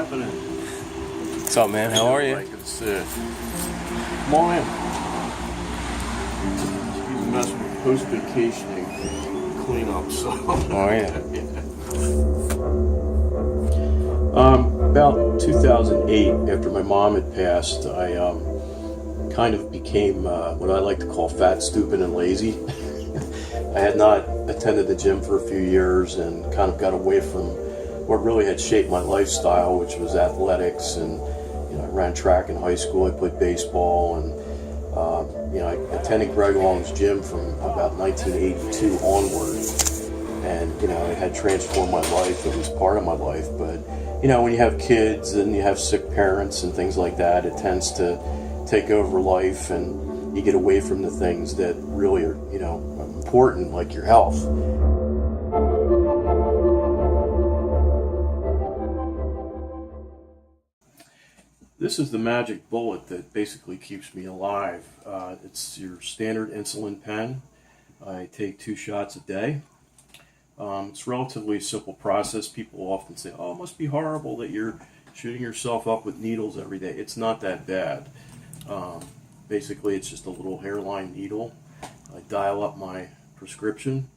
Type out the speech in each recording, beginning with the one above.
happening? What's up, man? How are you? Good to see you. Come on in. He's messing with post-vacationing cleanup, so. Oh, yeah. About 2008, after my mom had passed, I kind of became what I like to call fat, stupid, and lazy. I had not attended the gym for a few years and kind of got away from what really had shaped my lifestyle, which was athletics. And I ran track in high school. I played baseball, and I attended Greg Long's gym from about 1982 onward. And it had transformed my life. It was part of my life. But when you have kids and you have sick parents and things like that, it tends to take over life, and you get away from the things that really are important, like your health. This is the magic bullet that basically keeps me alive. It's your standard insulin pen. I take 2 shots a day. It's a relatively simple process. People often say, oh, it must be horrible that you're shooting yourself up with needles every day. It's not that bad. Basically, it's just a little hairline needle. I dial up my prescription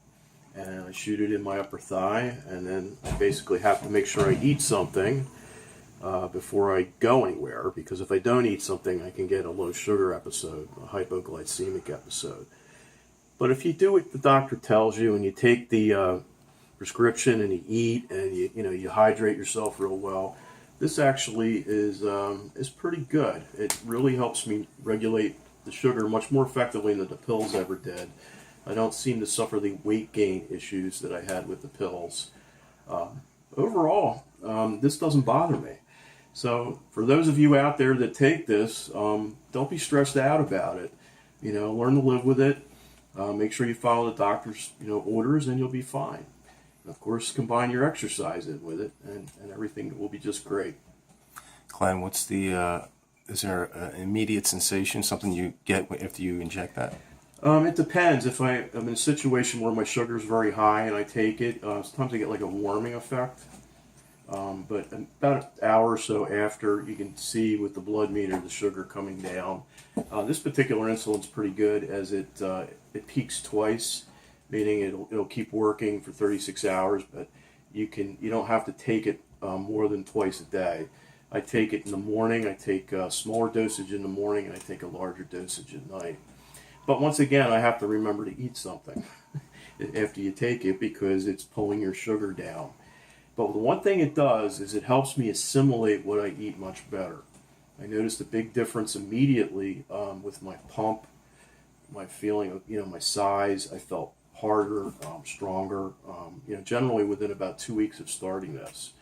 and I shoot it in my upper thigh, and then I basically have to make sure I eat something before I go anywhere, because if I don't eat something, I can get a low sugar episode, a hypoglycemic episode. But if you do what the doctor tells you and you take the prescription and you eat and you hydrate yourself real well, this actually is pretty good. It really helps me regulate the sugar much more effectively than the pills ever did. I don't seem to suffer the weight gain issues that I had with the pills. Overall, this doesn't bother me. So for those of you out there that take this, don't be stressed out about it. Learn to live with it. Make sure you follow the doctor's orders, and you'll be fine. And of course, combine your exercise with it, and everything will be just great. Glenn, what's the, is there an immediate sensation, something you get after you inject that? It depends. If I'm in a situation where my sugar is very high and I take it, sometimes I get like a warming effect. But about an hour or so after, you can see with the blood meter the sugar coming down. This particular insulin's pretty good, as it peaks twice, meaning it'll keep working for 36 hours, but you don't have to take it more than twice a day. I take it in the morning. I take a smaller dosage in the morning, and I take a larger dosage at night. But once again, I have to remember to eat something after you take it, because it's pulling your sugar down. But the one thing it does is it helps me assimilate what I eat much better. I noticed a big difference immediately with my pump, my feeling of my size. I felt harder, stronger, generally within about 2 weeks of starting this.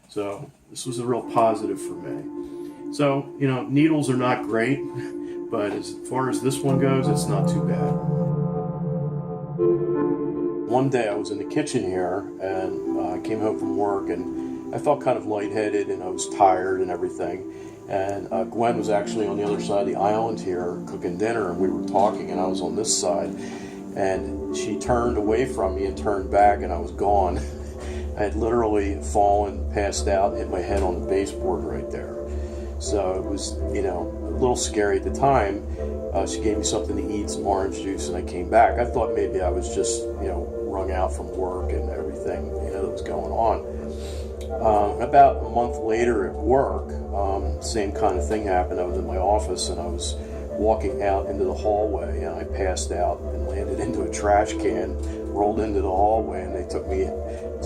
So this was a real positive for me. So, needles are not great, but as far as this one goes, it's not too bad. One day I was in the kitchen here, and I came home from work, and I felt kind of lightheaded, and I was tired and everything. And Gwen was actually on the other side of the island here cooking dinner, and we were talking, and I was on this side. And she turned away from me and turned back, and I was gone. I had literally fallen, passed out, hit my head on the baseboard right there. So it was, a little scary at the time. She gave me something to eat, some orange juice, and I came back. I thought maybe I was just, wrung out from work and everything, that was going on. About a month later at work, same kind of thing happened. I was in my office, and I was walking out into the hallway, and I passed out and landed into a trash can, rolled into the hallway, and they took me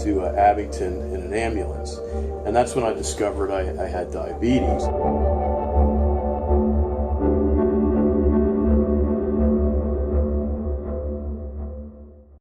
to Abington in an ambulance. And that's when I discovered I had diabetes.